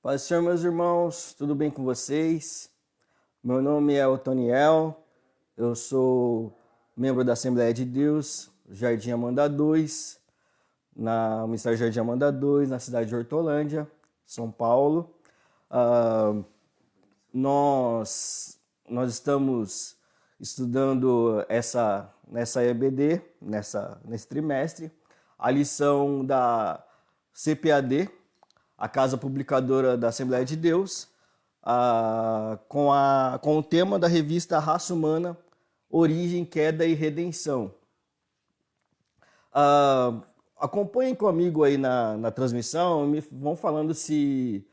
Paz do Senhor, meus irmãos, tudo bem com vocês? Meu nome é Otoniel, eu sou membro da Assembleia de Deus, Jardim Amanda 2, na Ministério Jardim Amanda 2, na cidade de Hortolândia, São Paulo. Ah, nós estamos estudando nessa EBD, nesse trimestre, a lição da CPAD, a Casa Publicadora da Assembleia de Deus, com o tema da revista Raça Humana, Origem, Queda e Redenção. Acompanhem comigo aí na transmissão, me vão falando se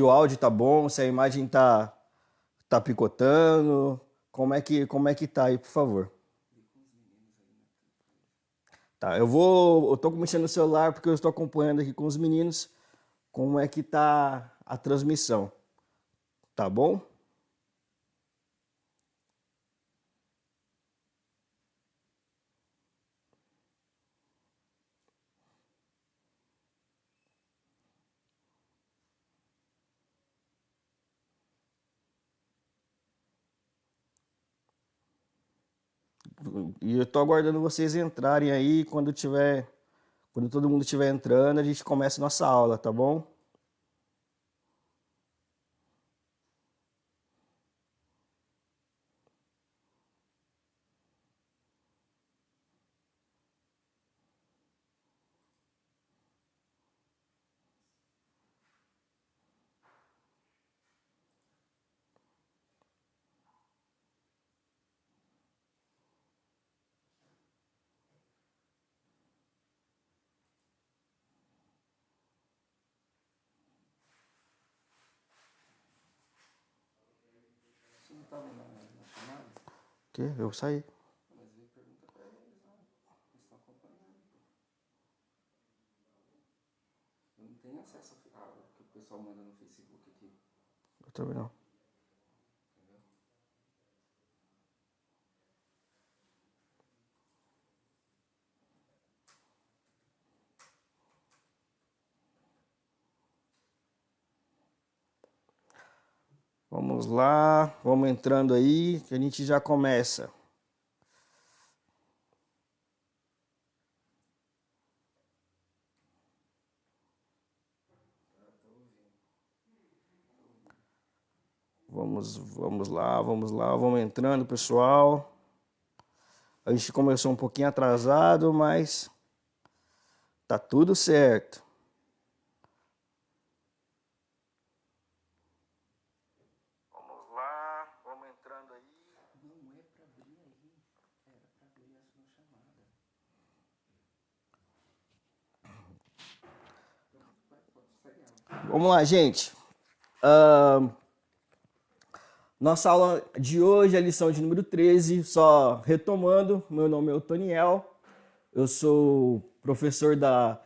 o áudio tá bom, se a imagem tá picotando, como é que tá aí, por favor. Tá, eu tô mexendo no celular porque eu estou acompanhando aqui com os meninos como é que tá a transmissão. Tá bom? E eu tô aguardando vocês entrarem aí, quando todo mundo estiver entrando, a gente começa a nossa aula, tá bom? Você não estava na chamada? Que? Eu saí. Mas aí pergunta para eles lá. Eles estão acompanhando. Eu não tenho acesso ao que o pessoal manda no Facebook aqui. Eu também não. Entendeu? Vamos lá, vamos entrando aí, que a gente já começa. Vamos lá, vamos entrando, pessoal. A gente começou um pouquinho atrasado, mas tá tudo certo. Vamos lá, vamos entrando aí. Não é para abrir aí. Era para abrir essa na chamada. Pode sair ela. Vamos lá, gente. Nossa aula de hoje é a lição de número 13. Só retomando, meu nome é Otoniel, eu sou professor da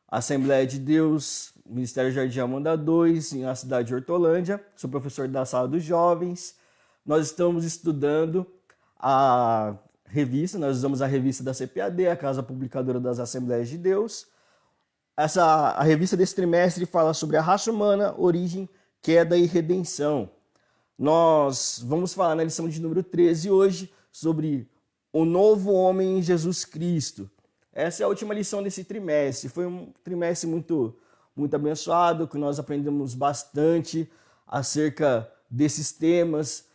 Assembleia de Deus, Ministério Jardim Amanda 2, na cidade de Hortolândia. Sou professor da Sala dos Jovens. Nós estamos estudando a revista, nós usamos a revista da CPAD, a Casa Publicadora das Assembleias de Deus. A revista desse trimestre fala sobre a raça humana, origem, queda e redenção. Nós vamos falar na lição de número 13 hoje sobre o novo homem em Jesus Cristo. Essa é a última lição desse trimestre. Foi um trimestre muito abençoado, que nós aprendemos bastante acerca desses temas.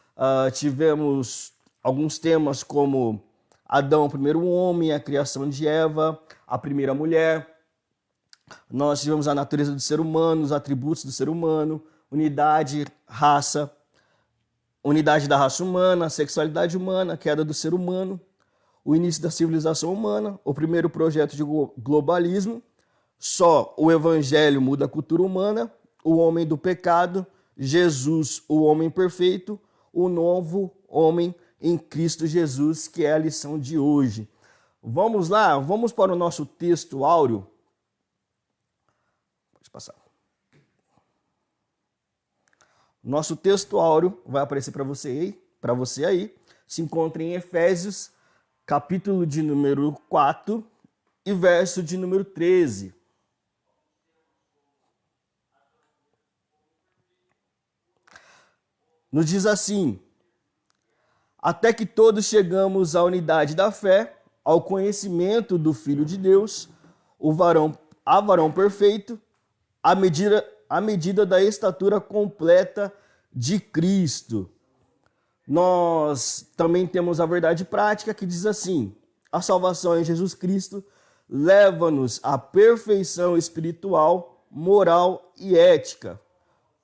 Tivemos alguns temas como Adão, o primeiro homem, a criação de Eva, a primeira mulher. Nós tivemos a natureza do ser humano, os atributos do ser humano, unidade, raça, unidade da raça humana, a sexualidade humana, a queda do ser humano, o início da civilização humana, o primeiro projeto de globalismo, só o evangelho muda a cultura humana, o homem do pecado, Jesus, o homem perfeito, o novo homem em Cristo Jesus, que é a lição de hoje. Vamos lá, vamos para o nosso texto áureo. Pode passar. Nosso texto áureo vai aparecer para você aí, se encontra em Efésios, capítulo de número 4 e verso de número 13. nos diz assim: até que todos chegamos à unidade da fé, ao conhecimento do Filho de Deus, a varão perfeito, à medida da estatura completa de Cristo. Nós também temos a verdade prática que diz assim: a salvação em Jesus Cristo leva-nos à perfeição espiritual, moral e ética,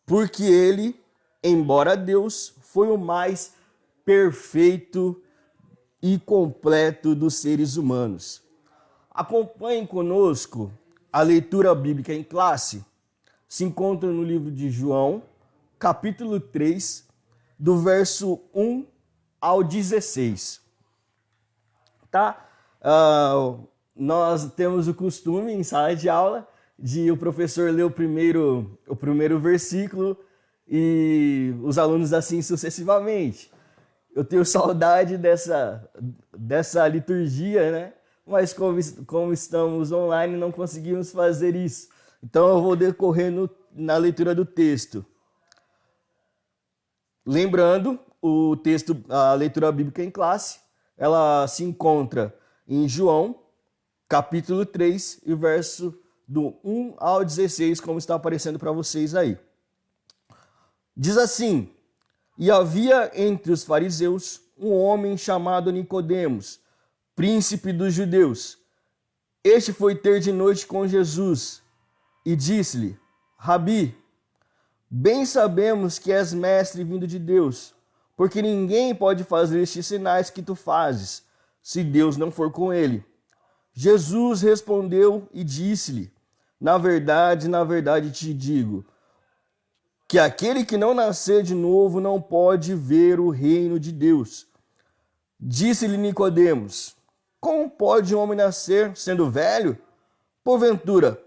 porque ele, embora Deus, foi o mais perfeito e completo dos seres humanos. Acompanhem conosco a leitura bíblica em classe. Se encontra no livro de João, capítulo 3, do verso 1 ao 16. Tá? Nós temos o costume em sala de aula de o professor ler o primeiro versículo e os alunos assim sucessivamente. Eu tenho saudade dessa liturgia, né? Mas como estamos online, não conseguimos fazer isso. Então eu vou decorrer na leitura do texto. Lembrando, o texto, a leitura bíblica em classe, ela se encontra em João, capítulo 3, e verso do 1 ao 16, como está aparecendo para vocês aí. Diz assim: e havia entre os fariseus um homem chamado Nicodemos, príncipe dos judeus. Este foi ter de noite com Jesus e disse-lhe: Rabi, bem sabemos que és mestre vindo de Deus, porque ninguém pode fazer estes sinais que tu fazes, se Deus não for com ele. Jesus respondeu e disse-lhe: na verdade te digo, que aquele que não nascer de novo não pode ver o reino de Deus. Disse-lhe Nicodemos: como pode um homem nascer sendo velho? Porventura,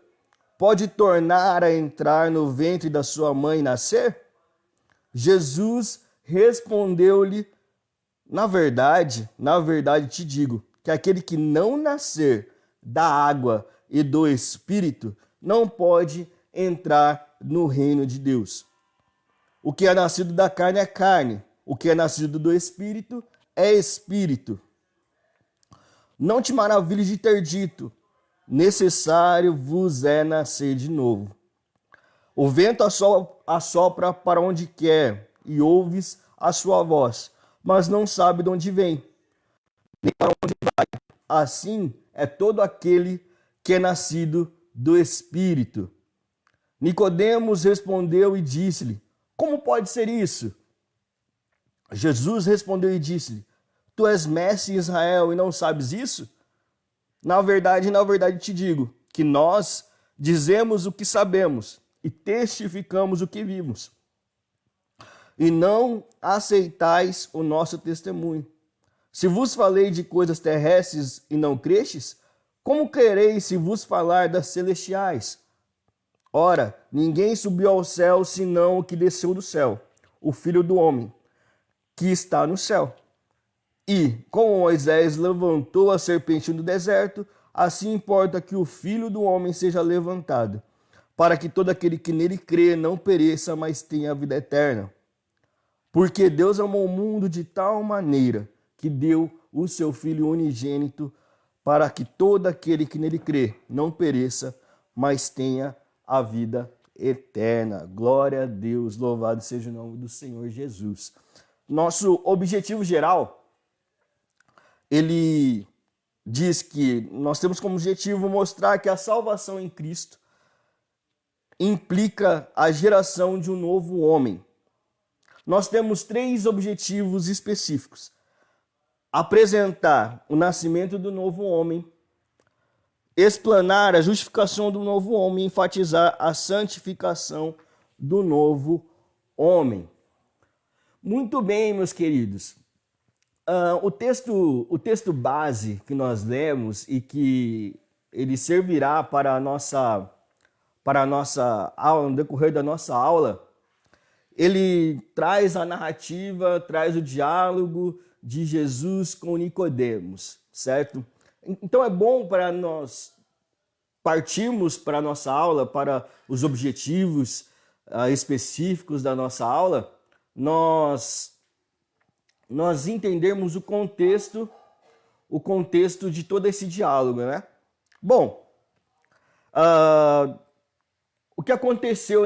pode tornar a entrar no ventre da sua mãe e nascer? Jesus respondeu-lhe: na verdade te digo, que aquele que não nascer da água e do Espírito não pode entrar no reino de Deus. O que é nascido da carne é carne, o que é nascido do Espírito é Espírito. Não te maravilhes de ter dito: necessário vos é nascer de novo. O vento assopra para onde quer, e ouves a sua voz, mas não sabe de onde vem, nem para onde vai. Assim é todo aquele que é nascido do Espírito. Nicodemos respondeu e disse-lhe: como pode ser isso? Jesus respondeu e disse-lhe: tu és mestre em Israel e não sabes isso? Na verdade te digo, que nós dizemos o que sabemos e testificamos o que vimos, e não aceitais o nosso testemunho. Se vos falei de coisas terrestres e não crestes, como crereis se vos falar das celestiais? Ora, ninguém subiu ao céu senão o que desceu do céu, o Filho do Homem, que está no céu. E, como Moisés levantou a serpente no deserto, assim importa que o Filho do Homem seja levantado, para que todo aquele que nele crê não pereça, mas tenha a vida eterna. Porque Deus amou o mundo de tal maneira que deu o seu Filho unigênito, para que todo aquele que nele crê não pereça, mas tenha a vida eterna. Glória a Deus, louvado seja o nome do Senhor Jesus. Nosso objetivo geral, ele diz que nós temos como objetivo mostrar que a salvação em Cristo implica a geração de um novo homem. Nós temos 3 objetivos específicos: apresentar o nascimento do novo homem, explanar a justificação do novo homem e enfatizar a santificação do novo homem. Muito bem, meus queridos. O texto base que nós lemos e que ele servirá para a nossa aula, no decorrer da nossa aula, ele traz a narrativa, traz o diálogo de Jesus com Nicodemos, certo? Então é bom para nós partirmos para a nossa aula, para os objetivos específicos da nossa aula, nós entendermos o contexto de todo esse diálogo, né? Bom, o que aconteceu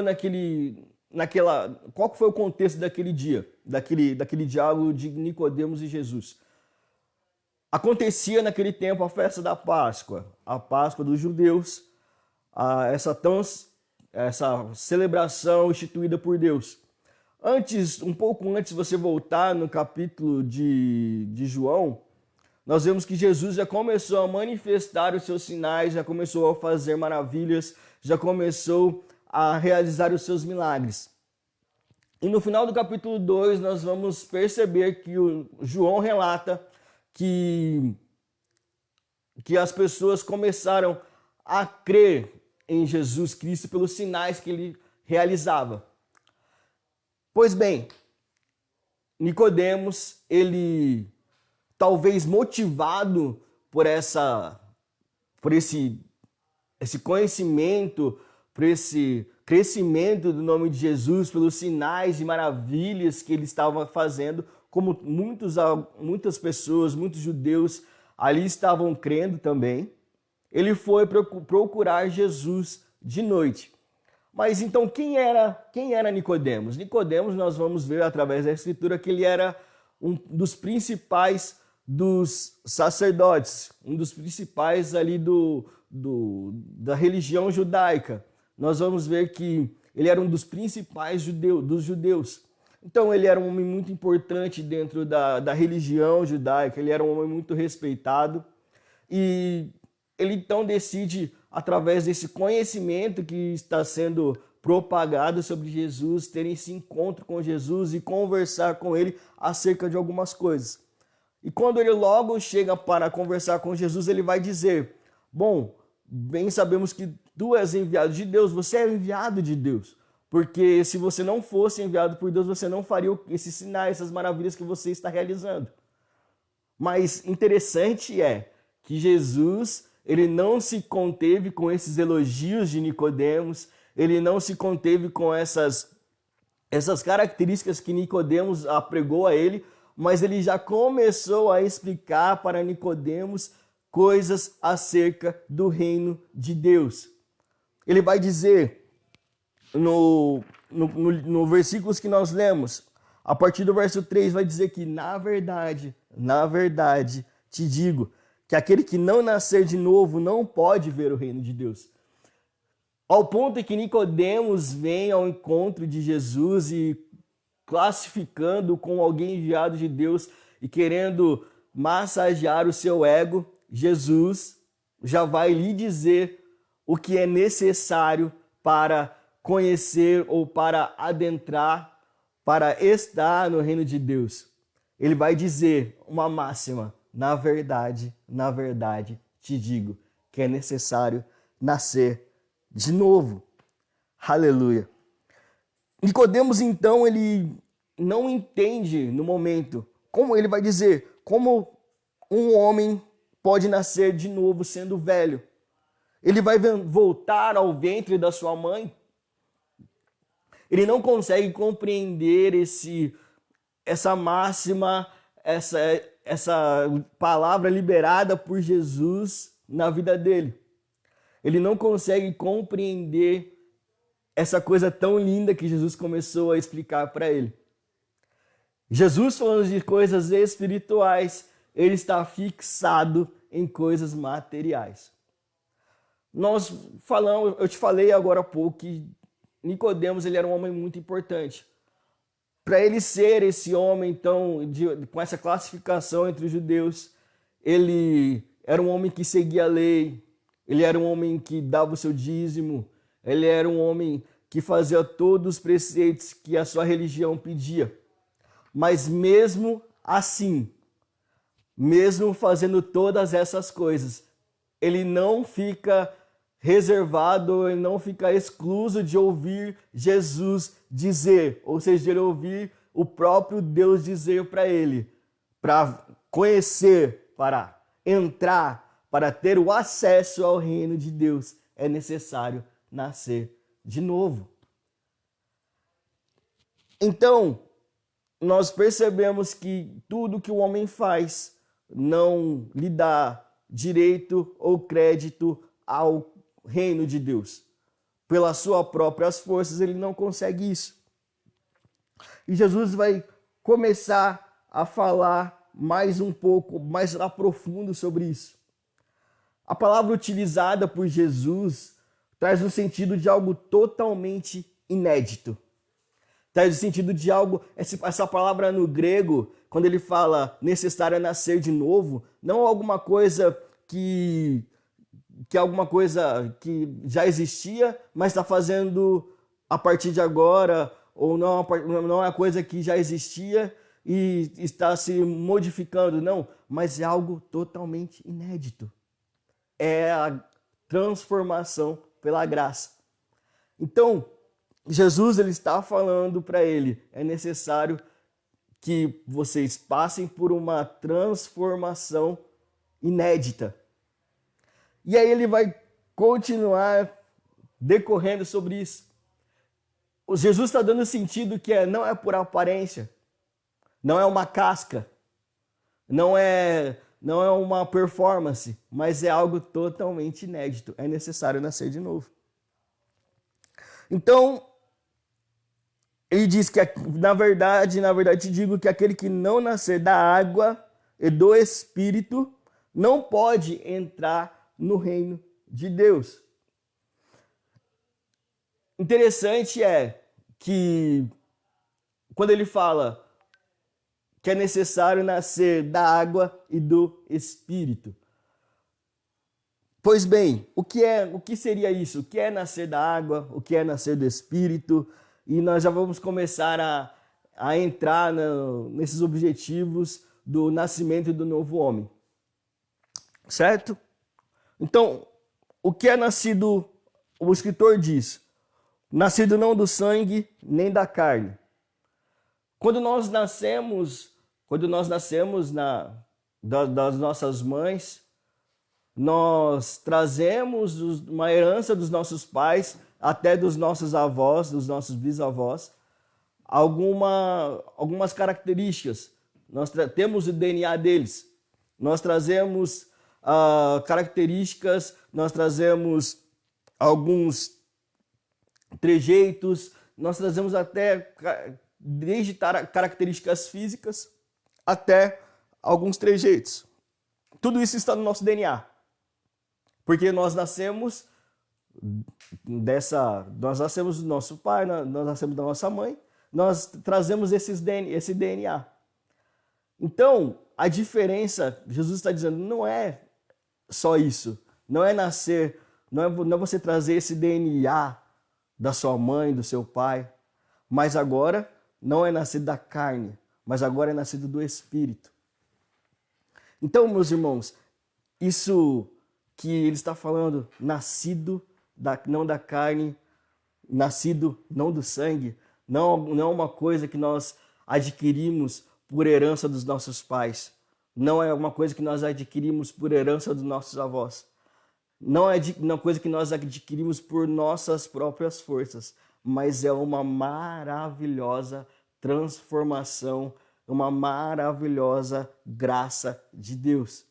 qual foi o contexto daquele dia, daquele diálogo de Nicodemos e Jesus? Acontecia naquele tempo a festa da Páscoa, a Páscoa dos judeus, essa celebração instituída por Deus. Um pouco antes, você voltar no capítulo de João, nós vemos que Jesus já começou a manifestar os seus sinais, já começou a fazer maravilhas, já começou a realizar os seus milagres. E no final do capítulo 2, nós vamos perceber que o João relata que as pessoas começaram a crer em Jesus Cristo pelos sinais que ele realizava. Pois bem, Nicodemos, ele talvez motivado por esse conhecimento, por esse crescimento do nome de Jesus, pelos sinais e maravilhas que ele estava fazendo, como muitas pessoas, muitos judeus ali estavam crendo também, ele foi procurar Jesus de noite. Mas então quem era Nicodemos? Nicodemos, nós vamos ver através da Escritura que ele era um dos principais dos sacerdotes, um dos principais ali da religião judaica. Nós vamos ver que ele era um dos principais dos judeus. Então ele era um homem muito importante dentro da religião judaica, ele era um homem muito respeitado. E ele então decide, através desse conhecimento que está sendo propagado sobre Jesus, ter esse encontro com Jesus e conversar com ele acerca de algumas coisas. E quando ele logo chega para conversar com Jesus, ele vai dizer: bom, bem sabemos que tu és enviado de Deus, você é enviado de Deus. Porque se você não fosse enviado por Deus, você não faria esses sinais, essas maravilhas que você está realizando. Mas interessante é que Jesus, ele não se conteve com esses elogios de Nicodemos, ele não se conteve com essas características que Nicodemos apregou a ele, mas ele já começou a explicar para Nicodemos coisas acerca do reino de Deus. Ele vai dizer no versículos que nós lemos, a partir do verso 3, vai dizer que na verdade, te digo, que aquele que não nascer de novo não pode ver o reino de Deus. Ao ponto em que Nicodemos vem ao encontro de Jesus e classificando com alguém enviado de Deus e querendo massagear o seu ego, Jesus já vai lhe dizer o que é necessário para conhecer ou para adentrar, para estar no reino de Deus. Ele vai dizer uma máxima: na verdade, te digo que é necessário nascer de novo. Aleluia. Nicodemos, então, ele não entende no momento, como ele vai dizer, como um homem pode nascer de novo sendo velho. Ele vai voltar ao ventre da sua mãe. Ele não consegue compreender essa máxima, essa palavra liberada por Jesus na vida dele. Ele não consegue compreender essa coisa tão linda que Jesus começou a explicar para ele. Jesus, falando de coisas espirituais, ele está fixado em coisas materiais. Eu te falei agora há pouco que Nicodemos, ele era um homem muito importante. Para ele ser esse homem, então, com essa classificação entre os judeus, ele era um homem que seguia a lei, ele era um homem que dava o seu dízimo, ele era um homem que fazia todos os preceitos que a sua religião pedia. Mas mesmo assim, mesmo fazendo todas essas coisas, ele não fica reservado, ele não fica excluso de ouvir Jesus dizer, ou seja, de ele ouvir o próprio Deus dizer para ele, para conhecer, para entrar, para ter o acesso ao reino de Deus, é necessário nascer de novo. Então, nós percebemos que tudo que o homem faz não lhe dá direito ou crédito ao reino de Deus. Pelas suas próprias forças, ele não consegue isso. E Jesus vai começar a falar mais um pouco, mais a profundo sobre isso. A palavra utilizada por Jesus traz o sentido de algo totalmente inédito. Traz o sentido de algo, essa palavra no grego, quando ele fala necessário nascer de novo, não alguma coisa que já existia, mas está fazendo a partir de agora, ou não é uma coisa que já existia e está se modificando, não, mas é algo totalmente inédito. É a transformação pela graça. Então, Jesus ele está falando para ele, é necessário que vocês passem por uma transformação inédita. E aí ele vai continuar decorrendo sobre isso. O Jesus está dando sentido que não é por aparência, não é uma casca, não é uma performance, mas é algo totalmente inédito. É necessário nascer de novo. Então, ele diz que, na verdade, digo que aquele que não nascer da água e do Espírito não pode entrar no reino de Deus. Interessante é que, quando ele fala que é necessário nascer da água e do Espírito. Pois bem, o que seria isso? O que é nascer da água? O que é nascer do Espírito? E nós já vamos começar a entrar nesses objetivos do nascimento do novo homem. Certo? Então, o que é nascido, o escritor diz, nascido não do sangue, nem da carne. Quando nós nascemos das nossas mães, nós trazemos uma herança dos nossos pais, até dos nossos avós, dos nossos bisavós, algumas características. Nós temos o DNA deles. Nós trazemos características, nós trazemos alguns trejeitos, nós trazemos até desde características físicas até alguns trejeitos. Tudo isso está no nosso DNA. Porque nós nascemos do nosso pai, nós nascemos da nossa mãe, nós trazemos esse DNA. Então, a diferença, Jesus está dizendo, não é só isso. Não é nascer, não é você trazer esse DNA da sua mãe, do seu pai, mas agora não é nascido da carne, mas agora é nascido do Espírito. Então, meus irmãos, isso que ele está falando, nascido não da carne, nascido não do sangue, não é uma coisa que nós adquirimos por herança dos nossos pais, não é uma coisa que nós adquirimos por herança dos nossos avós, não é uma coisa que nós adquirimos por nossas próprias forças, mas é uma maravilhosa transformação, uma maravilhosa graça de Deus.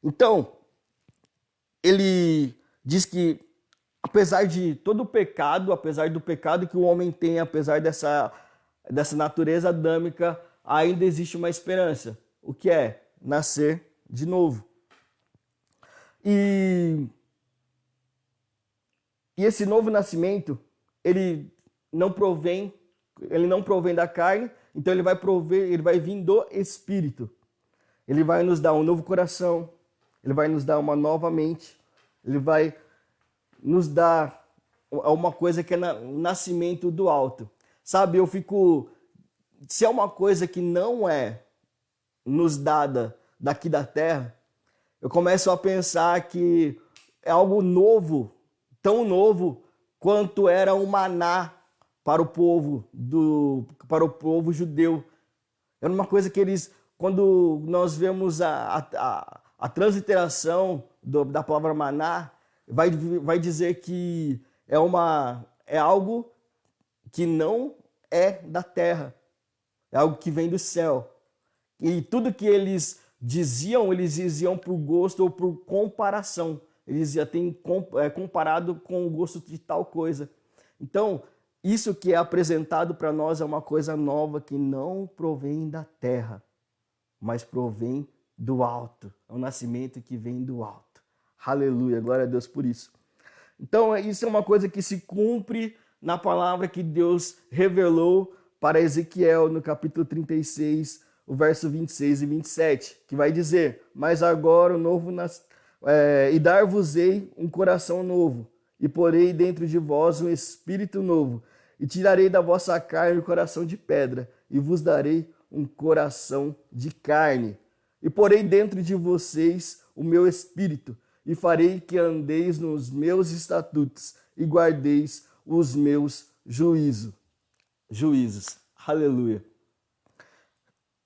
Então, ele diz que, apesar de todo o pecado, apesar do pecado que o homem tem, apesar dessa natureza adâmica, ainda existe uma esperança. O que é? Nascer de novo. E esse novo nascimento, ele não provém da carne, então ele vai vir do Espírito. Ele vai nos dar um novo coração, ele vai nos dar uma nova mente, ele vai nos dar uma coisa que é o nascimento do alto. Sabe, se é uma coisa que não é nos dada daqui da terra, eu começo a pensar que é algo novo, tão novo quanto era o maná para o povo judeu. Era uma coisa que quando nós vemos a transliteração da palavra maná, vai dizer que é algo que não é da terra. é algo que vem do céu. E tudo que eles diziam por gosto ou por comparação. Eles já têm comparado com o gosto de tal coisa. Então, isso que é apresentado para nós é uma coisa nova que não provém da terra, mas provém do alto. É um nascimento que vem do alto. Aleluia, glória a Deus por isso. Então, isso é uma coisa que se cumpre na palavra que Deus revelou para Ezequiel no capítulo 36, o verso 26 e 27, que vai dizer: mas agora o novo e dar-vos-ei um coração novo, e porei dentro de vós um espírito novo, e tirarei da vossa carne o coração de pedra, e vos darei um coração de carne. E porei dentro de vocês o meu espírito, e farei que andeis nos meus estatutos, e guardeis os meus juízos. Aleluia.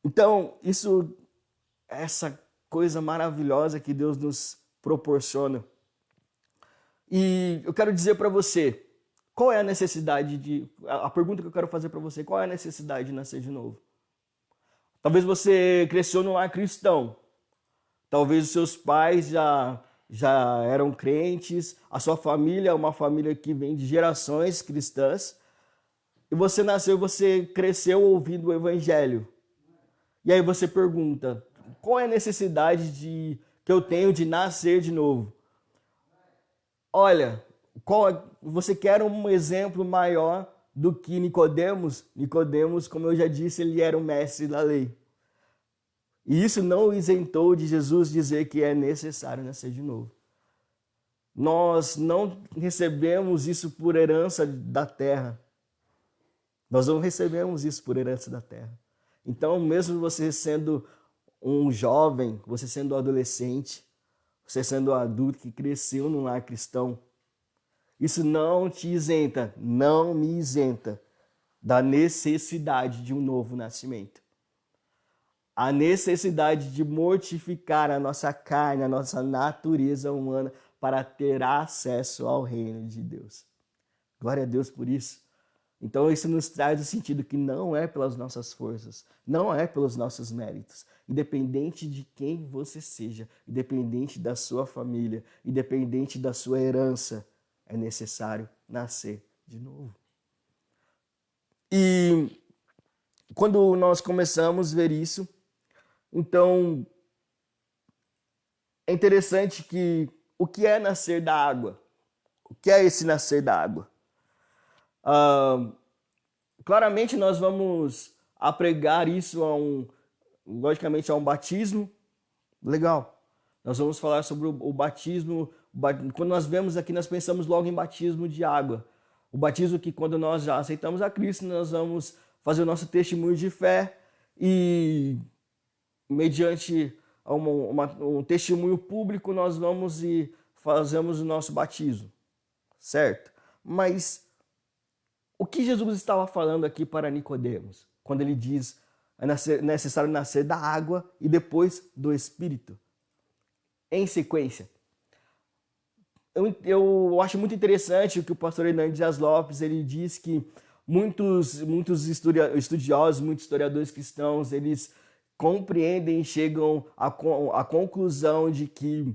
Então, essa coisa maravilhosa que Deus nos proporciona. E eu quero dizer para você, qual é a necessidade a pergunta que eu quero fazer para você, qual é a necessidade de nascer de novo? Talvez você cresceu num lar cristão. Talvez os seus pais já eram crentes, a sua família é uma família que vem de gerações cristãs, e você nasceu, você cresceu ouvindo o evangelho. E aí você pergunta, qual é a necessidade que eu tenho de nascer de novo? Olha, você quer um exemplo maior do que Nicodemos? Nicodemos, como eu já disse, ele era um mestre da lei. E isso não o isentou de Jesus dizer que é necessário nascer de novo. Nós não recebemos isso por herança da terra. Nós não recebemos isso por herança da terra. Então, mesmo você sendo um jovem, você sendo um adolescente, você sendo um adulto que cresceu num lar cristão, isso não te isenta, não me isenta da necessidade de um novo nascimento. A necessidade de mortificar a nossa carne, a nossa natureza humana, para ter acesso ao reino de Deus. Glória a Deus por isso. Então isso nos traz o sentido que não é pelas nossas forças, não é pelos nossos méritos. Independente de quem você seja, independente da sua família, independente da sua herança, é necessário nascer de novo. E quando nós começamos a ver isso, então é interessante que o que é nascer da água? O que é esse nascer da água? Claramente nós vamos apregar isso logicamente a um batismo. Legal. Nós vamos falar sobre o batismo. Quando nós vemos aqui, nós pensamos logo em batismo de água. O batismo que quando nós já aceitamos a Cristo, nós vamos fazer o nosso testemunho de fé e mediante um testemunho público nós vamos e fazemos o nosso batismo. Certo? Mas o que Jesus estava falando aqui para Nicodemos, quando ele diz é necessário nascer da água e depois do Espírito, em sequência? Eu acho muito interessante o que o pastor Hernandes Dias Lopes ele diz que muitos estudiosos, muitos historiadores cristãos, eles compreendem e chegam à conclusão de que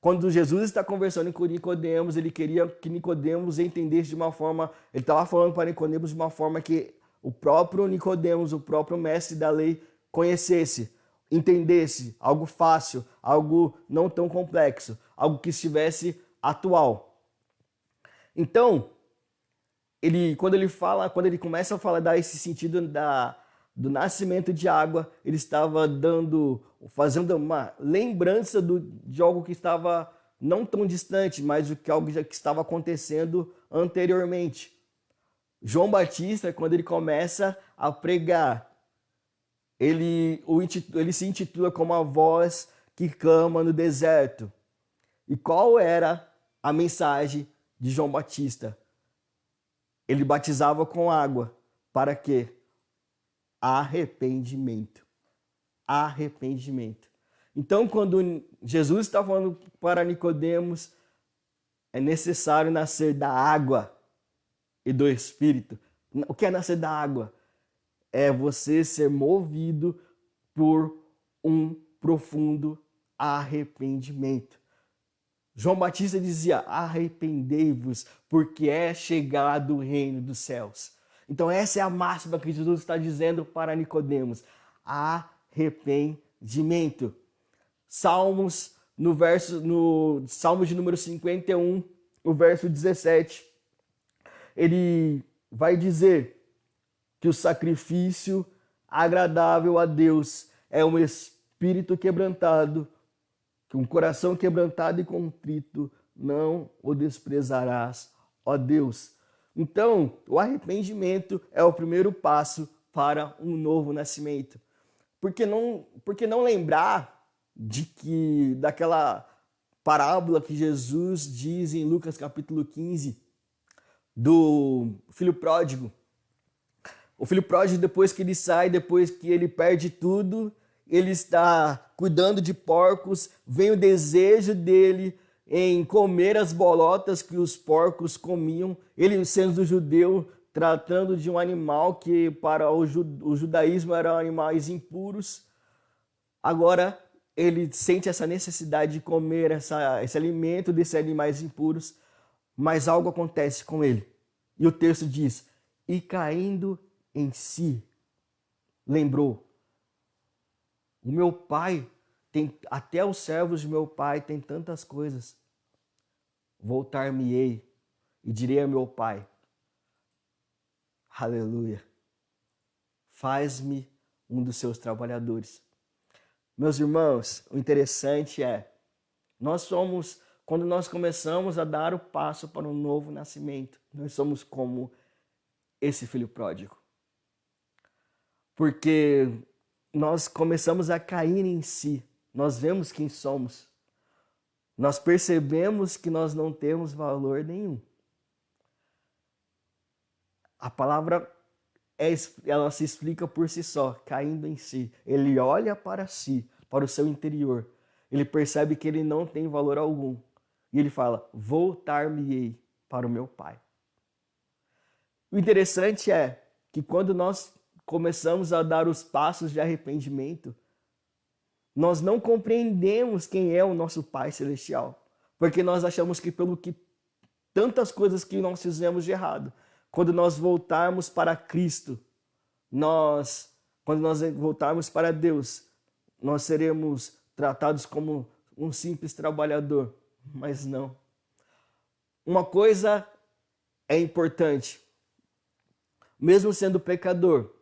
quando Jesus está conversando com Nicodemos, ele queria que Nicodemos entendesse de uma forma, ele estava falando para Nicodemos de uma forma que o próprio Nicodemos, o próprio mestre da lei, conhecesse, entendesse, algo fácil, algo não tão complexo, algo que estivesse atual. Então, quando ele começa a falar, dar esse sentido do nascimento de água, ele estava fazendo uma lembrança de algo que estava não tão distante, mas algo que estava acontecendo anteriormente. João Batista, quando ele começa a pregar, ele se intitula como a voz que clama no deserto. E qual era a mensagem de João Batista? Ele batizava com água. Para quê? Arrependimento. Arrependimento. Então, quando Jesus está falando para Nicodemos, é necessário nascer da água e do Espírito. O que é nascer da água? é você ser movido por um profundo arrependimento. João Batista dizia: arrependei-vos, porque é chegado o reino dos céus. Então essa é a máxima que Jesus está dizendo para Nicodemos: arrependimento. Salmos, no Salmo de número 51, o verso 17, ele vai dizer que o sacrifício agradável a Deus é um espírito quebrantado, que um coração quebrantado e contrito não o desprezarás, ó Deus. Então, o arrependimento é o primeiro passo para um novo nascimento. Por que não lembrar daquela parábola que Jesus diz em Lucas capítulo 15, do filho pródigo? O filho pródigo, depois que ele sai, depois que ele perde tudo, ele está cuidando de porcos, vem o desejo dele em comer as bolotas que os porcos comiam, ele sendo judeu, tratando de um animal que para o judaísmo eram animais impuros. Agora ele sente essa necessidade de comer esse alimento desses animais impuros, mas algo acontece com ele. E o texto diz: e caindo em si, lembrou: o meu pai tem, até os servos de meu pai têm tantas coisas. Voltar-me-ei e direi a meu pai: aleluia, faz-me um dos seus trabalhadores. Meus irmãos, o interessante é, quando nós começamos a dar o passo para um novo nascimento, nós somos como esse filho pródigo. Porque nós começamos a cair em si, nós vemos quem somos, nós percebemos que nós não temos valor nenhum. A palavra, ela se explica por si só, caindo em si. Ele olha para si, para o seu interior, ele percebe que ele não tem valor algum. E ele fala: voltar-me-ei para o meu pai. O interessante é que quando nós começamos a dar os passos de arrependimento, nós não compreendemos quem é o nosso Pai Celestial, porque nós achamos que pelo que tantas coisas que nós fizemos de errado, quando nós voltarmos para Cristo, quando nós voltarmos para Deus, nós seremos tratados como um simples trabalhador, mas não. Uma coisa é importante, mesmo sendo pecador,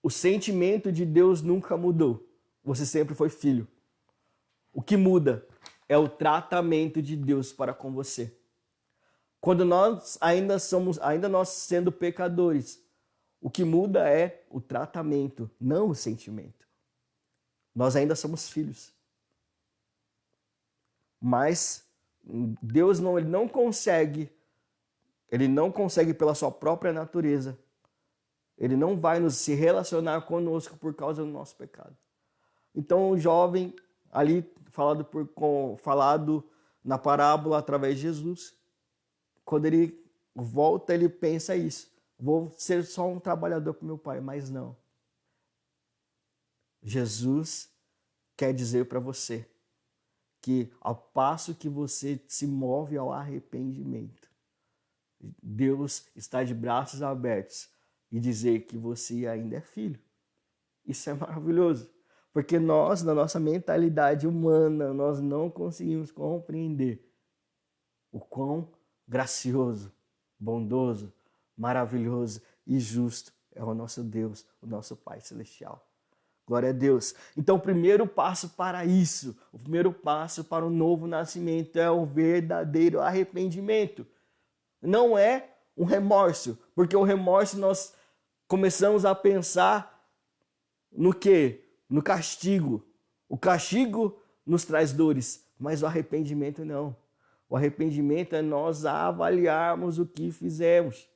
o sentimento de Deus nunca mudou. Você sempre foi filho. O que muda é o tratamento de Deus para com você. Quando nós ainda nós sendo pecadores, o que muda é o tratamento, não o sentimento. Nós ainda somos filhos. Mas Deus ele não consegue pela sua própria natureza, ele não vai se relacionar conosco por causa do nosso pecado. Então o jovem ali falado na parábola através de Jesus, quando ele volta, ele pensa isso: vou ser só um trabalhador para o meu pai, mas não. Jesus quer dizer para você que ao passo que você se move ao arrependimento, Deus está de braços abertos e dizer que você ainda é filho. Isso é maravilhoso, porque nós, na nossa mentalidade humana, nós não conseguimos compreender o quão gracioso, bondoso, maravilhoso e justo é o nosso Deus, o nosso Pai Celestial. Glória a Deus. Então, o primeiro passo para isso, o primeiro passo para o novo nascimento é o verdadeiro arrependimento. Não é um remorso, porque o remorso nós começamos a pensar no quê? No castigo. O castigo nos traz dores, mas o arrependimento não. O arrependimento é nós avaliarmos o que fizemos,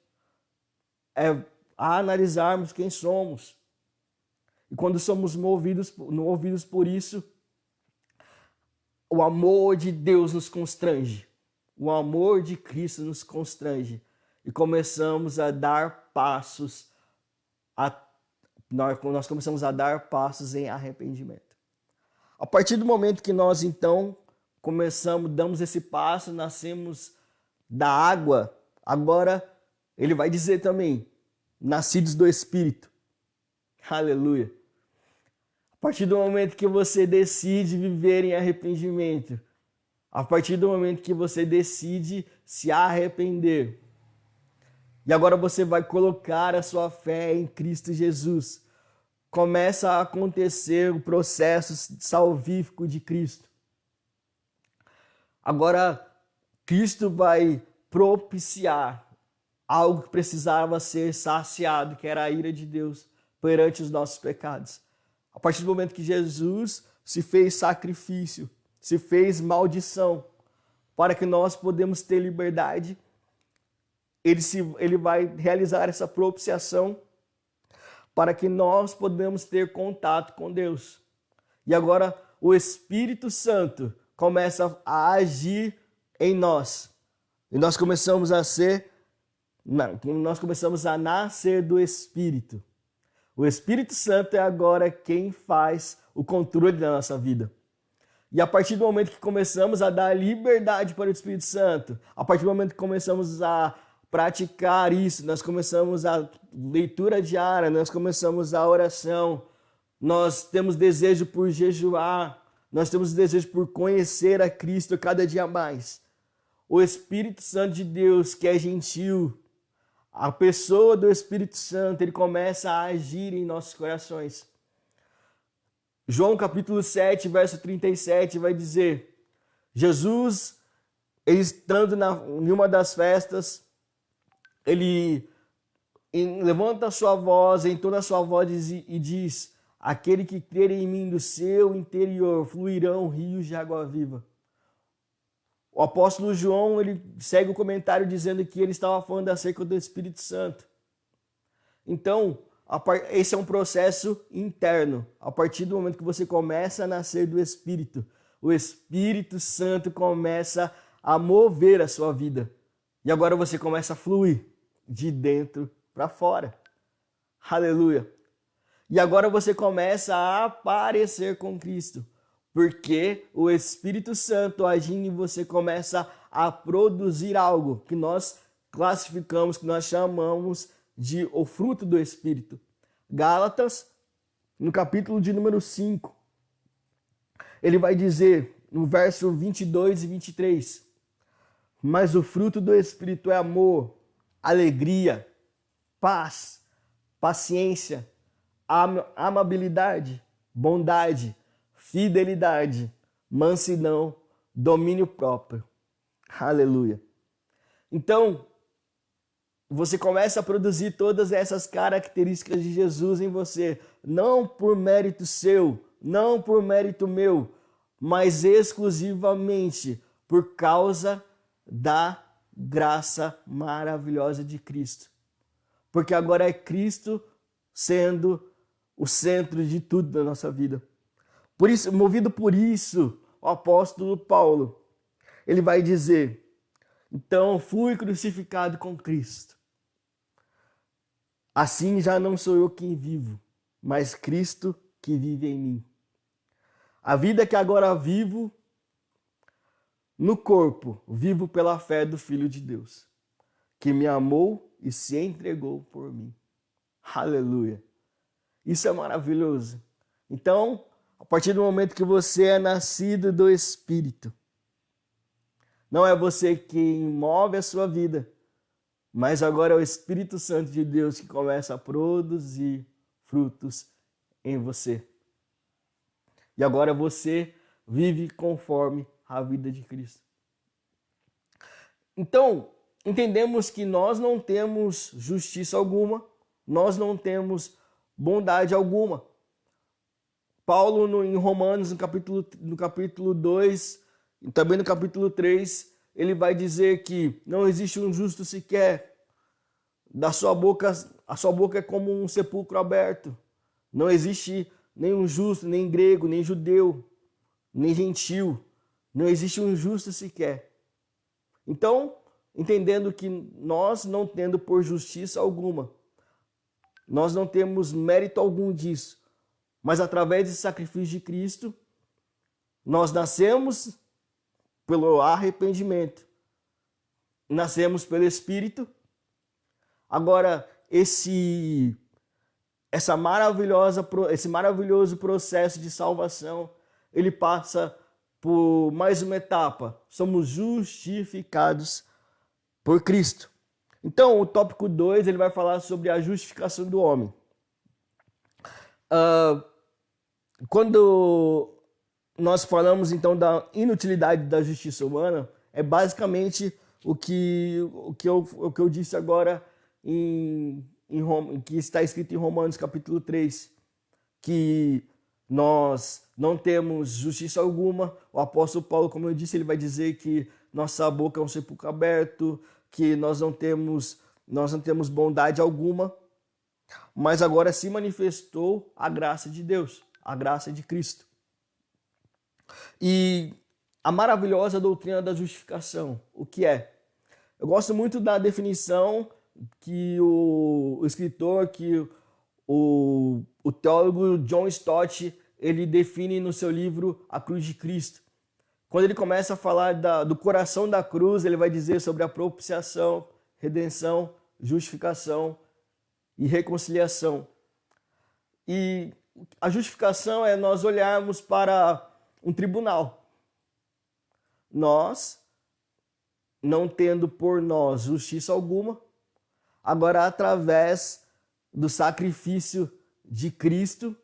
é analisarmos quem somos. E quando somos movidos por isso, o amor de Deus nos constrange. O amor de Cristo nos constrange. E começamos a dar passos nós começamos a dar passos em arrependimento. A partir do momento que nós, então, damos esse passo, nascemos da água, agora ele vai dizer também, nascidos do Espírito. Aleluia. A partir do momento que você decide viver em arrependimento, a partir do momento que você decide se arrepender, e agora você vai colocar a sua fé em Cristo Jesus, começa a acontecer o processo salvífico de Cristo. Agora, Cristo vai propiciar algo que precisava ser saciado, que era a ira de Deus perante os nossos pecados. A partir do momento que Jesus se fez sacrifício, se fez maldição, para que nós podemos ter liberdade, ele vai realizar essa propiciação para que nós podemos ter contato com Deus. E agora o Espírito Santo começa a agir em nós. E nós começamos a nascer do Espírito. O Espírito Santo é agora quem faz o controle da nossa vida. E a partir do momento que começamos a dar liberdade para o Espírito Santo, a partir do momento que começamos a praticar isso, nós começamos a leitura diária, nós começamos a oração, nós temos desejo por jejuar, nós temos desejo por conhecer a Cristo cada dia mais. O Espírito Santo de Deus, que é gentil, a pessoa do Espírito Santo, ele começa a agir em nossos corações. João capítulo 7, verso 37 vai dizer, Jesus, ele estando em uma das festas, ele levanta a sua voz, entona a sua voz e diz, aquele que crer em mim, do seu interior fluirão rios de água viva. O apóstolo João, ele segue o comentário dizendo que ele estava falando acerca do Espírito Santo. Então, esse é um processo interno. A partir do momento que você começa a nascer do Espírito, o Espírito Santo começa a mover a sua vida. E agora você começa a fluir de dentro para fora. Aleluia. E agora você começa a aparecer com Cristo. Porque o Espírito Santo agindo em você começa a produzir algo que nós classificamos, que nós chamamos de o fruto do Espírito. Gálatas, no capítulo de número 5, ele vai dizer, no verso 22 e 23, mas o fruto do Espírito é amor, alegria, paz, paciência, amabilidade, bondade, fidelidade, mansidão, domínio próprio. Aleluia. Então, você começa a produzir todas essas características de Jesus em você, não por mérito seu, não por mérito meu, mas exclusivamente por causa da graça maravilhosa de Cristo. Porque agora é Cristo sendo o centro de tudo da nossa vida. Por isso, movido por isso, o apóstolo Paulo, ele vai dizer, então fui crucificado com Cristo. Assim já não sou eu quem vivo, mas Cristo que vive em mim. A vida que agora vivo no corpo, vivo pela fé do Filho de Deus, que me amou e se entregou por mim. Aleluia. Isso é maravilhoso. Então, a partir do momento que você é nascido do Espírito, não é você quem move a sua vida, mas agora é o Espírito Santo de Deus que começa a produzir frutos em você. E agora você vive conforme a vida de Cristo. Então, entendemos que nós não temos justiça alguma, nós não temos bondade alguma. Paulo, em Romanos, no capítulo 2, e também no capítulo 3, ele vai dizer que não existe um justo sequer. A sua boca é como um sepulcro aberto. Não existe nenhum justo, nem grego, nem judeu, nem gentil. Não existe um justo sequer. Então, entendendo que nós não tendo por justiça alguma, Nós não temos mérito algum disso, mas através desse sacrifício de Cristo, nós nascemos pelo arrependimento, nascemos pelo Espírito. Agora, esse maravilhoso processo de salvação, ele passa por mais uma etapa. Somos justificados por Cristo. Então, o tópico 2, ele vai falar sobre a justificação do homem. Quando nós falamos, então, da inutilidade da justiça humana, é basicamente o que eu disse agora que está escrito em Romanos capítulo 3, que nós não temos justiça alguma. O apóstolo Paulo, como eu disse, ele vai dizer que nossa boca é um sepulcro aberto, que nós não temos bondade alguma, mas agora se manifestou a graça de Deus, a graça de Cristo. E a maravilhosa doutrina da justificação, o que é? Eu gosto muito da definição que o escritor, que o teólogo John Stott, ele define no seu livro A Cruz de Cristo. Quando ele começa a falar do coração da cruz, ele vai dizer sobre a propiciação, redenção, justificação e reconciliação. E a justificação é nós olharmos para um tribunal. Nós, não tendo por nós justiça alguma, agora através do sacrifício de Cristo,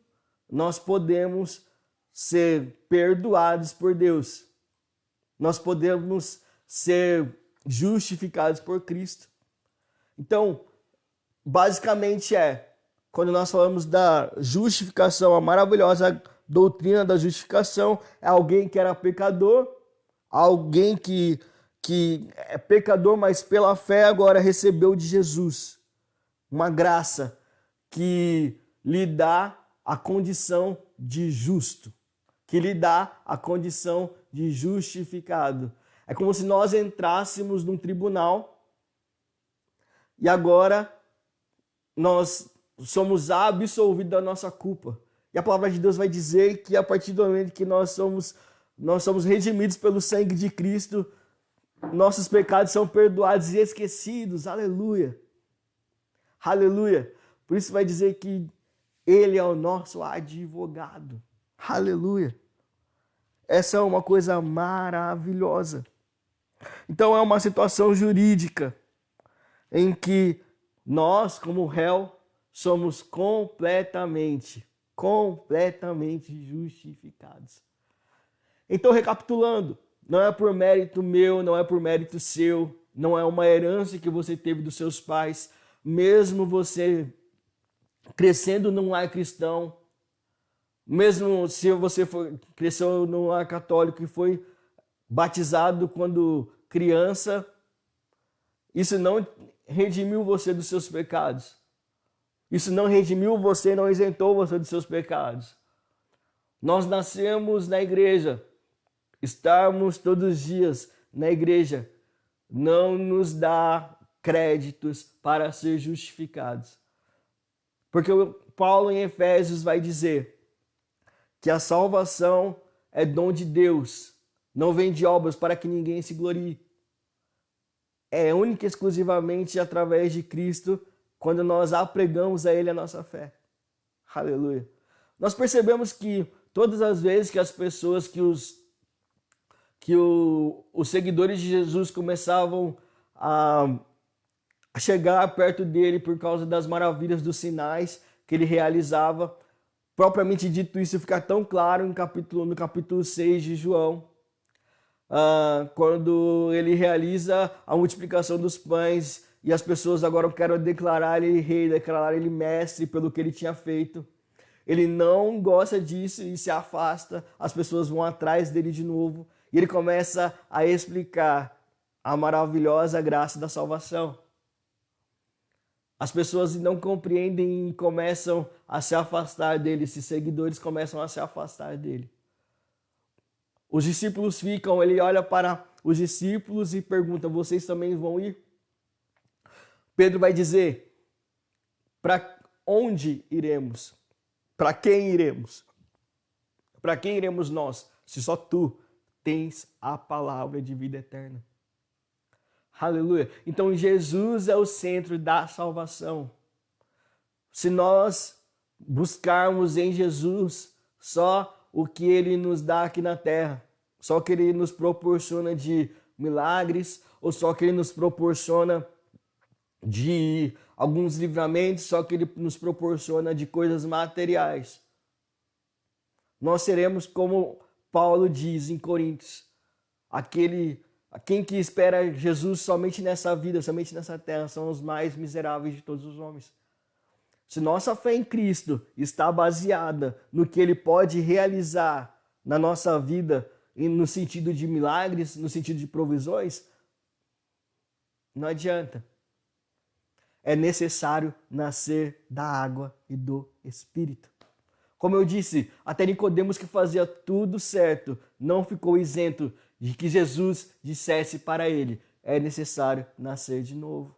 nós podemos ser perdoados por Deus. Nós podemos ser justificados por Cristo. Então, basicamente quando nós falamos da justificação, a maravilhosa doutrina da justificação, é alguém que era pecador, alguém que é pecador, mas pela fé agora recebeu de Jesus uma graça que lhe dá a condição de justo, que lhe dá a condição de justificado. É como se nós entrássemos num tribunal e agora nós somos absolvidos da nossa culpa. E a palavra de Deus vai dizer que a partir do momento que nós somos redimidos pelo sangue de Cristo, nossos pecados são perdoados e esquecidos. Aleluia. Aleluia. Por isso vai dizer que Ele é o nosso advogado. Aleluia. Essa é uma coisa maravilhosa. Então é uma situação jurídica em que nós, como réu, somos completamente justificados. Então, recapitulando, não é por mérito meu, não é por mérito seu, não é uma herança que você teve dos seus pais, mesmo você crescendo num lar cristão, mesmo se você cresceu num lar católico e foi batizado quando criança, isso não redimiu você dos seus pecados. Isso não redimiu você, não isentou você dos seus pecados. Nós nascemos na igreja. Estarmos todos os dias na igreja não nos dá créditos para ser justificados. Porque Paulo em Efésios vai dizer que a salvação é dom de Deus, não vem de obras para que ninguém se glorie. É única e exclusivamente através de Cristo, quando nós apregamos a Ele a nossa fé. Aleluia. Nós percebemos que todas as vezes que as pessoas, que os seguidores de Jesus começavam a chegar perto dele por causa das maravilhas dos sinais que ele realizava, propriamente dito isso fica tão claro no capítulo 6 de João, quando ele realiza a multiplicação dos pães e as pessoas agora querem declarar ele rei, declarar ele mestre pelo que ele tinha feito. Ele não gosta disso e se afasta, as pessoas vão atrás dele de novo e ele começa a explicar a maravilhosa graça da salvação. As pessoas não compreendem e começam a se afastar dele, esses seguidores começam a se afastar dele. Os discípulos ficam, ele olha para os discípulos e pergunta: vocês também vão ir? Pedro vai dizer: onde iremos? Para quem iremos? Para quem iremos nós, se só tu tens a palavra de vida eterna? Aleluia. Então Jesus é o centro da salvação. Se nós buscarmos em Jesus só o que ele nos dá aqui na terra, só o que ele nos proporciona de milagres, ou só o que ele nos proporciona de alguns livramentos, só o que ele nos proporciona de coisas materiais, nós seremos como Paulo diz em Coríntios, quem que espera Jesus somente nessa vida, somente nessa terra, são os mais miseráveis de todos os homens. Se nossa fé em Cristo está baseada no que Ele pode realizar na nossa vida, no sentido de milagres, no sentido de provisões, não adianta. É necessário nascer da água e do Espírito. Como eu disse, até Nicodemos, que fazia tudo certo, não ficou isento de que Jesus dissesse para ele: é necessário nascer de novo.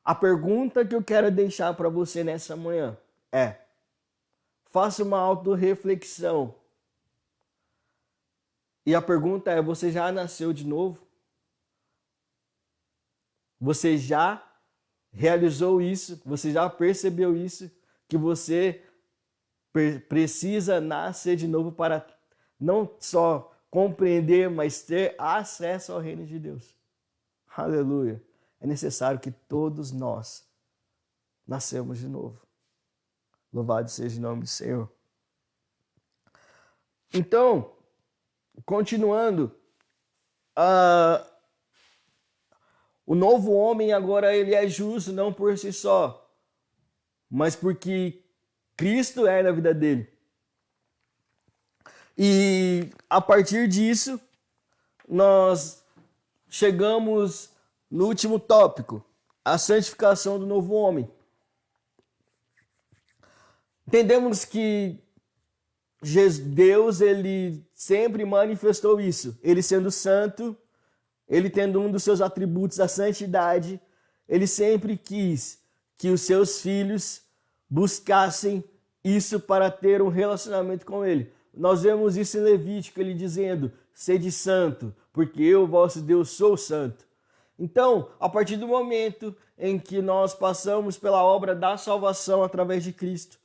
A pergunta que eu quero deixar para você nessa manhã é: faça uma autorreflexão. E a pergunta é: você já nasceu de novo? Você já realizou isso? Você já percebeu isso? Que você precisa nascer de novo para não só compreender, mas ter acesso ao reino de Deus. Aleluia. É necessário que todos nós nascemos de novo. Louvado seja o nome do Senhor. Então, continuando, o novo homem agora ele é justo não por si só, mas porque Cristo é na vida dele. E a partir disso, nós chegamos no último tópico, a santificação do novo homem. Entendemos que Deus ele sempre manifestou isso. Ele sendo santo, ele tendo um dos seus atributos, a santidade, ele sempre quis que os seus filhos buscassem isso para ter um relacionamento com ele. Nós vemos isso em Levítico, ele dizendo: sede santo, porque eu, vosso Deus, sou santo. Então, a partir do momento em que nós passamos pela obra da salvação através de Cristo,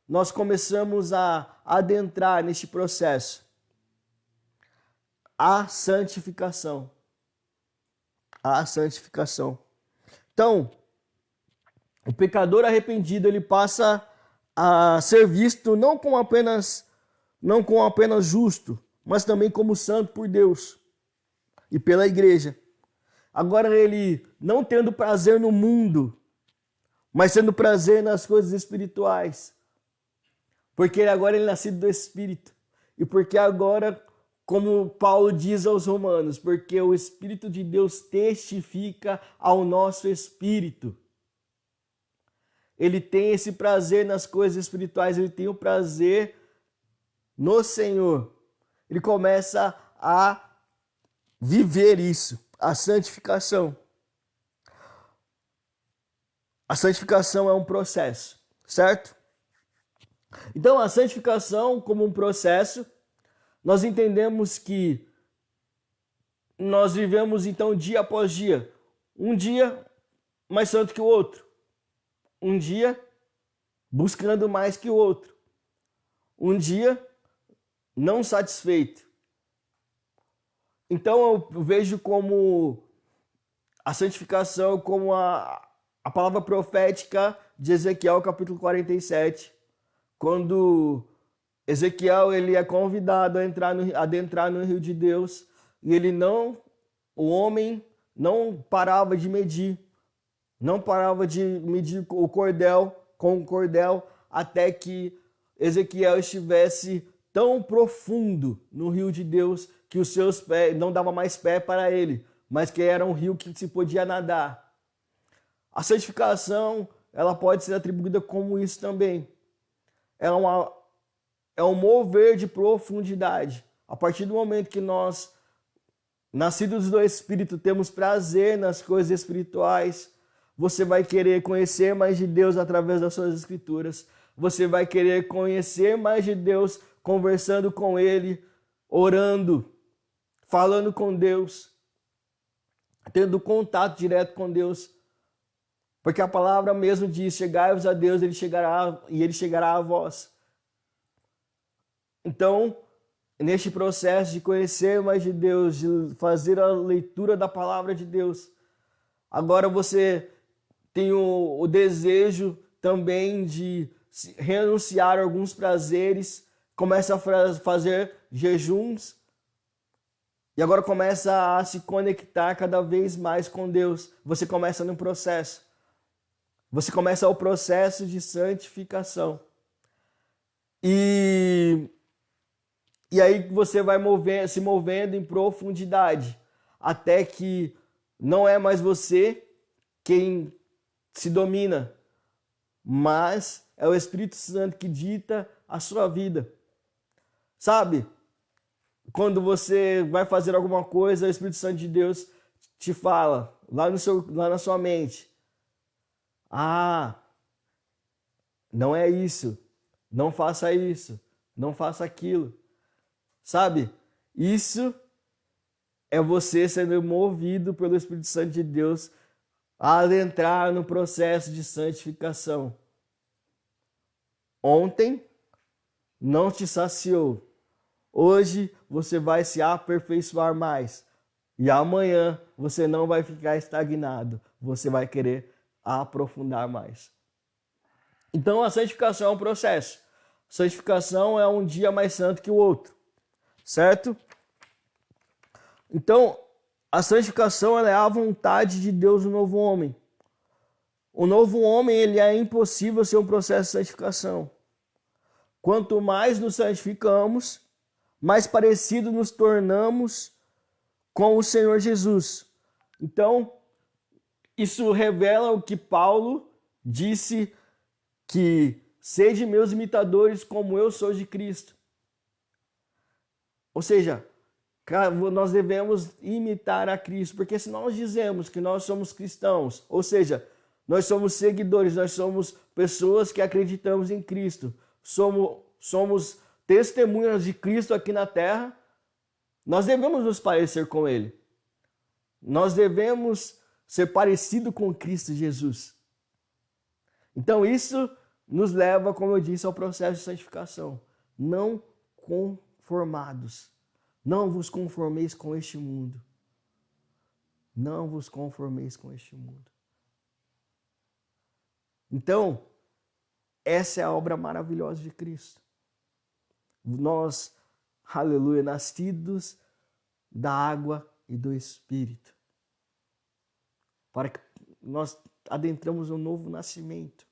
nós começamos a adentrar neste processo. A santificação. A santificação. Então, o pecador arrependido, ele passa a ser visto não como apenas justo, mas também como santo por Deus e pela igreja. Agora ele não tendo prazer no mundo, mas tendo prazer nas coisas espirituais. Porque agora ele é nascido do Espírito. E porque agora, como Paulo diz aos Romanos, porque o Espírito de Deus testifica ao nosso espírito. Ele tem esse prazer nas coisas espirituais, ele tem o prazer no Senhor. Ele começa a viver isso, a santificação. A santificação é um processo, certo? Então, a santificação como um processo, nós entendemos que nós vivemos então dia após dia, um dia mais santo que o outro, um dia buscando mais que o outro, um dia não satisfeito. Então eu vejo como a santificação, como a palavra profética de Ezequiel capítulo 47, quando Ezequiel ele é convidado a adentrar no rio de Deus, e o homem não parava de medir o cordel com o cordel, até que Ezequiel estivesse tão profundo no rio de Deus que os seus pés não dava mais pé para ele, mas que era um rio que se podia nadar. A santificação, ela pode ser atribuída como isso também. É um mover de profundidade. A partir do momento que nós, nascidos do Espírito, temos prazer nas coisas espirituais, você vai querer conhecer mais de Deus através das suas escrituras. Você vai querer conhecer mais de Deus conversando com Ele, orando, falando com Deus, tendo contato direto com Deus. Porque a palavra mesmo diz, chegai-vos a Deus, Ele chegará a vós. Então, neste processo de conhecer mais de Deus, de fazer a leitura da palavra de Deus, agora você tem o desejo também de renunciar a alguns prazeres, começa a fazer jejuns e agora começa a se conectar cada vez mais com Deus. Você começa no processo. Você começa o processo de santificação. E aí você vai se movendo em profundidade, até que não é mais você quem se domina, mas é o Espírito Santo que dita a sua vida. Sabe? Quando você vai fazer alguma coisa, o Espírito Santo de Deus te fala, lá na sua mente. Ah, não é isso. Não faça isso. Não faça aquilo. Sabe? Isso é você sendo movido pelo Espírito Santo de Deus a adentrar no processo de santificação. Ontem não te saciou. Hoje você vai se aperfeiçoar mais. E amanhã você não vai ficar estagnado. Você vai querer aprofundar mais. Então a santificação é um processo. Santificação é um dia mais santo que o outro. Certo? Então, a santificação ela é a vontade de Deus no novo homem. O novo homem, ele é impossível ser um processo de santificação. Quanto mais nos santificamos, mais parecido nos tornamos com o Senhor Jesus. Então, isso revela o que Paulo disse, que sede meus imitadores como eu sou de Cristo. Ou seja, nós devemos imitar a Cristo, porque se nós dizemos que nós somos cristãos, ou seja, nós somos seguidores, nós somos pessoas que acreditamos em Cristo, somos testemunhas de Cristo aqui na terra, nós devemos nos parecer com Ele. Nós devemos ser parecido com Cristo Jesus. Então isso nos leva, como eu disse, ao processo de santificação. Não conformados. Não vos conformeis com este mundo. Não vos conformeis com este mundo. Então, essa é a obra maravilhosa de Cristo. Nós, aleluia, nascidos da água e do Espírito. Para que nós adentramos um novo nascimento.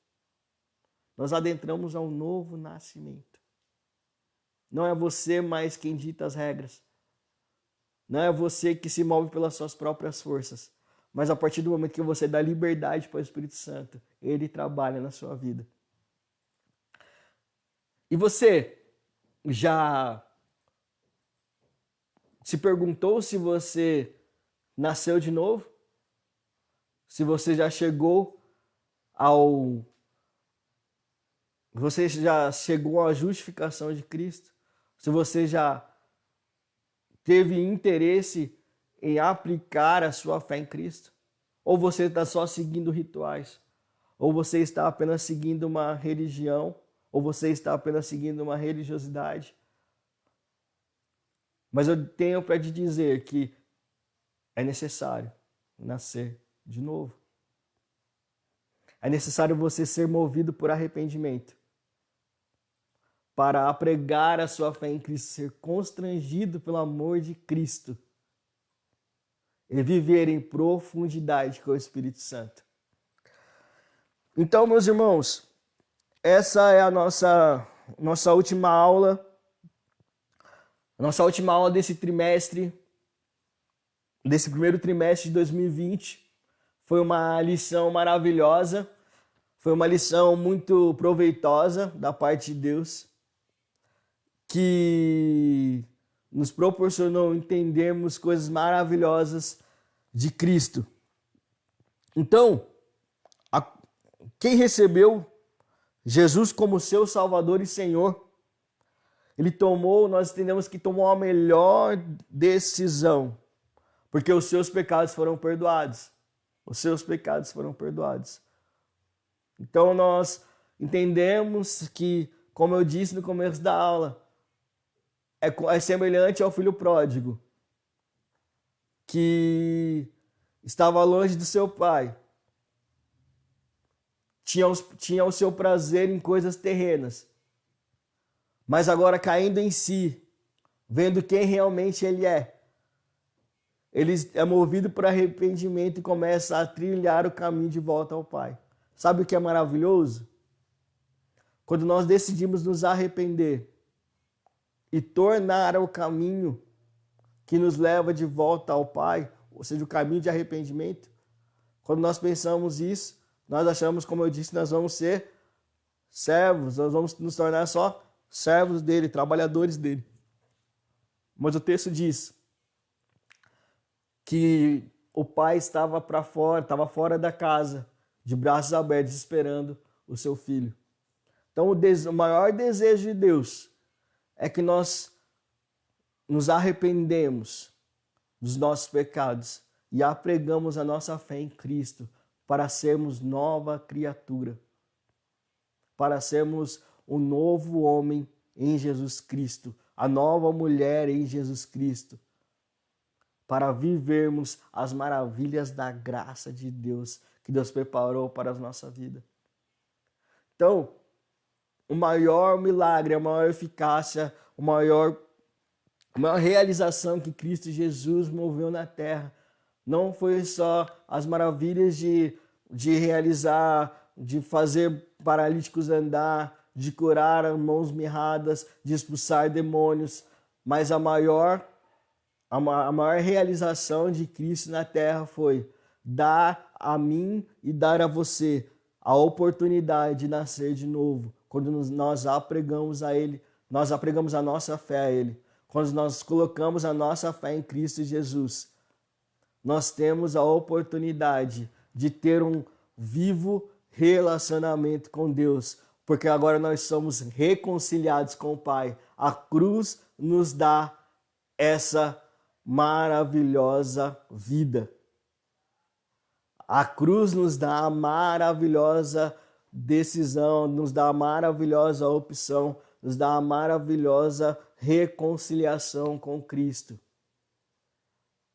Nós adentramos a um novo nascimento. Não é você mais quem dita as regras. Não é você que se move pelas suas próprias forças. Mas a partir do momento que você dá liberdade para o Espírito Santo, Ele trabalha na sua vida. E você já se perguntou se você nasceu de novo? Se você já chegou Você já chegou à justificação de Cristo? Se você já teve interesse em aplicar a sua fé em Cristo? Ou você está só seguindo rituais? Ou você está apenas seguindo uma religião? Ou você está apenas seguindo uma religiosidade? Mas eu tenho para te dizer que é necessário nascer de novo. É necessário você ser movido por arrependimento para pregar a sua fé em Cristo, ser constrangido pelo amor de Cristo e viver em profundidade com o Espírito Santo. Então, meus irmãos, essa é a nossa última aula. Nossa última aula desse trimestre, desse primeiro trimestre de 2020. Foi uma lição maravilhosa. Foi uma lição muito proveitosa da parte de Deus, que nos proporcionou entendermos coisas maravilhosas de Cristo. Então, quem recebeu Jesus como seu Salvador e Senhor, nós entendemos que tomou a melhor decisão, porque os seus pecados foram perdoados. Os seus pecados foram perdoados. Então nós entendemos que, como eu disse no começo da aula, é semelhante ao filho pródigo, que estava longe do seu pai, tinha o seu prazer em coisas terrenas, mas agora caindo em si, vendo quem realmente ele é movido por arrependimento e começa a trilhar o caminho de volta ao Pai. Sabe o que é maravilhoso? Quando nós decidimos nos arrepender e tornar o caminho que nos leva de volta ao Pai, ou seja, o caminho de arrependimento, quando nós pensamos isso, nós achamos, como eu disse, nós vamos ser servos, nós vamos nos tornar só servos dele, trabalhadores dele. Mas o texto diz que o pai estava fora da casa, de braços abertos, esperando o seu filho. Então, o maior desejo de Deus é que nós nos arrependemos dos nossos pecados e apregamos a nossa fé em Cristo para sermos nova criatura, para sermos o novo homem em Jesus Cristo, a nova mulher em Jesus Cristo, para vivermos as maravilhas da graça de Deus que Deus preparou para a nossa vida. Então, o maior milagre, a maior eficácia, a maior realização que Cristo Jesus moveu na terra não foi só as maravilhas de realizar, de fazer paralíticos andar, de curar mãos mirradas, de expulsar demônios, mas a maior realização de Cristo na terra foi dar a mim e dar a você a oportunidade de nascer de novo. Quando nós apregamos a Ele, nós apregamos a nossa fé a Ele. Quando nós colocamos a nossa fé em Cristo Jesus, nós temos a oportunidade de ter um vivo relacionamento com Deus, porque agora nós somos reconciliados com o Pai. A cruz nos dá essa maravilhosa vida. A cruz nos dá a maravilhosa decisão, nos dá a maravilhosa opção, nos dá a maravilhosa reconciliação com Cristo.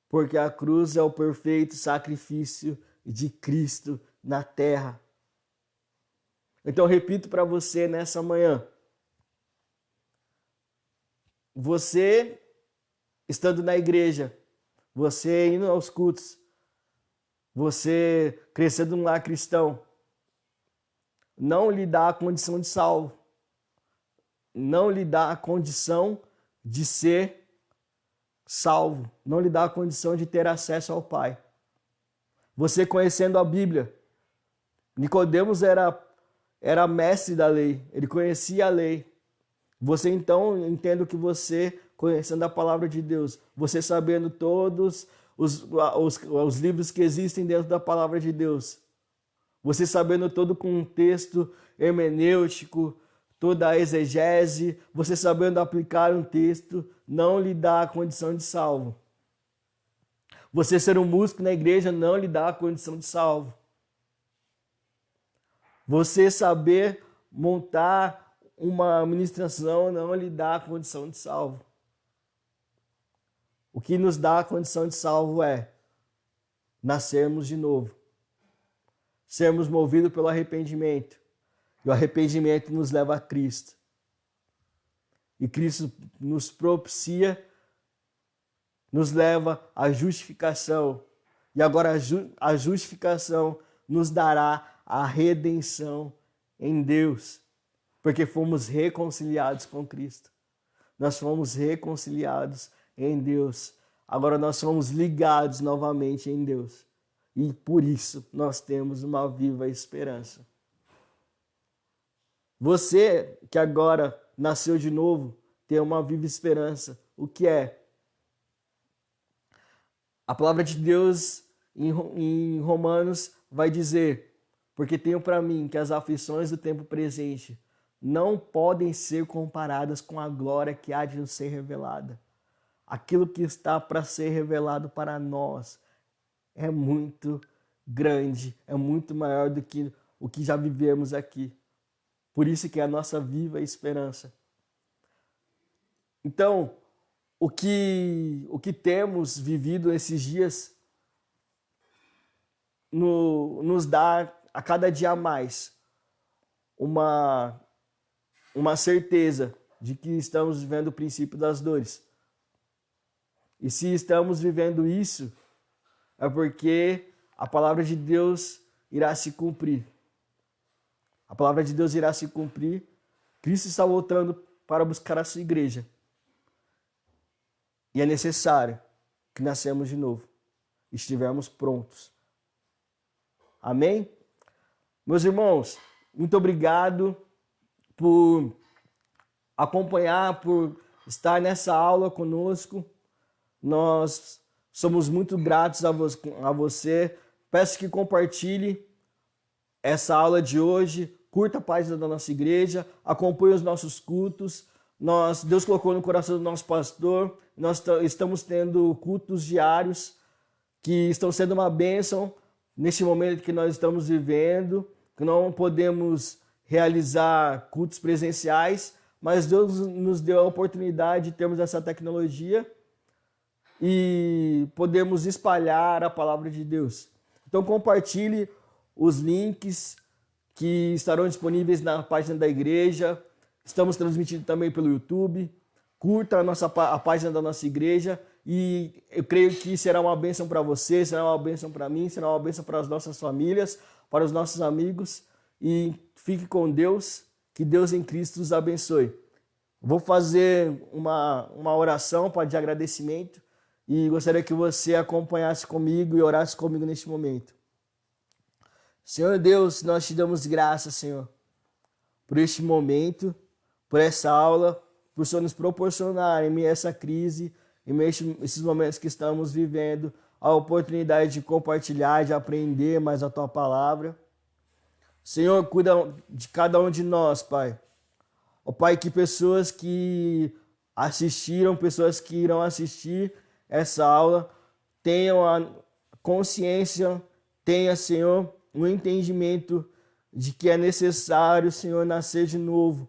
Porque a cruz é o perfeito sacrifício de Cristo na terra. Então eu repito para você nessa manhã. Você estando na igreja, você indo aos cultos, você crescendo num lar cristão, não lhe dá a condição de salvo. Não lhe dá a condição de ser salvo. Não lhe dá a condição de ter acesso ao Pai. Você conhecendo a Bíblia, Nicodemos era mestre da lei, ele conhecia a lei. Você então, entendo que você, conhecendo a palavra de Deus, você sabendo todos os livros que existem dentro da palavra de Deus, você sabendo todo o contexto hermenêutico, toda a exegese, você sabendo aplicar um texto, não lhe dá a condição de salvo. Você ser um músico na igreja não lhe dá a condição de salvo. Você saber montar uma ministração não lhe dá a condição de salvo. O que nos dá a condição de salvo é nascermos de novo. Sermos movidos pelo arrependimento. E o arrependimento nos leva a Cristo. E Cristo nos propicia, nos leva à justificação. E agora a justificação nos dará a redenção em Deus. Porque fomos reconciliados com Cristo. Nós fomos reconciliados em Deus. Agora nós somos ligados novamente em Deus. E por isso nós temos uma viva esperança. Você que agora nasceu de novo, tem uma viva esperança. O que é? A palavra de Deus em Romanos vai dizer porque tenho para mim que as aflições do tempo presente não podem ser comparadas com a glória que há de nos ser revelada. Aquilo que está para ser revelado para nós é muito grande, é muito maior do que o que já vivemos aqui. Por isso que é a nossa viva esperança. Então, o que temos vivido esses dias nos dá a cada dia mais uma certeza de que estamos vivendo o princípio das dores. E se estamos vivendo isso, é porque a palavra de Deus irá se cumprir. A palavra de Deus irá se cumprir. Cristo está voltando para buscar a sua igreja. E é necessário que nascemos de novo, estivermos prontos. Amém? Meus irmãos, muito obrigado por acompanhar, por estar nessa aula conosco. Nós somos muito gratos a você. Peço que compartilhe essa aula de hoje, curta a página da nossa igreja, acompanhe os nossos cultos. Deus colocou no coração do nosso pastor, nós estamos tendo cultos diários que estão sendo uma bênção neste momento que nós estamos vivendo, que não podemos realizar cultos presenciais, mas Deus nos deu a oportunidade de termos essa tecnologia e podemos espalhar a palavra de Deus. Então compartilhe os links que estarão disponíveis na página da igreja. Estamos transmitindo também pelo YouTube. Curta a página da nossa igreja e eu creio que será uma bênção para você, será uma bênção para mim, será uma bênção para as nossas famílias, para os nossos amigos. E fique com Deus, que Deus em Cristo os abençoe. Vou fazer uma oração de agradecimento e gostaria que você acompanhasse comigo e orasse comigo neste momento. Senhor Deus, nós te damos graças, Senhor, por este momento, por essa aula, por Senhor nos proporcionar em meio a essa crise, em meio a esses momentos que estamos vivendo, a oportunidade de compartilhar, de aprender mais a Tua palavra. Senhor, cuida de cada um de nós, Pai. Ó Pai, que pessoas que assistiram, pessoas que irão assistir essa aula, tenham a consciência, tenha, Senhor, um entendimento de que é necessário, Senhor, nascer de novo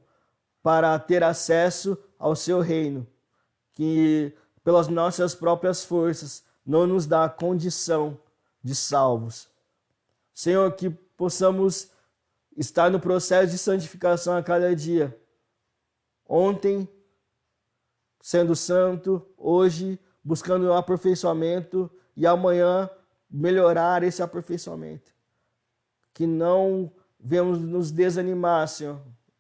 para ter acesso ao Seu reino, que pelas nossas próprias forças não nos dá a condição de salvos. Senhor, que possamos estar no processo de santificação a cada dia. Ontem, sendo santo, hoje, buscando um aperfeiçoamento e amanhã melhorar esse aperfeiçoamento. Que não venhamos nos desanimar, Senhor.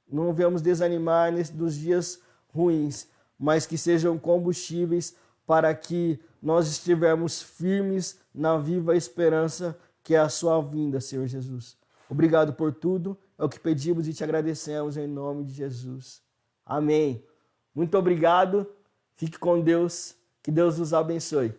Não venhamos desanimar nos dias ruins, mas que sejam combustíveis para que nós estivermos firmes na viva esperança que é a sua vinda, Senhor Jesus. Obrigado por tudo, é o que pedimos e te agradecemos em nome de Jesus. Amém. Muito obrigado, fique com Deus, que Deus nos abençoe.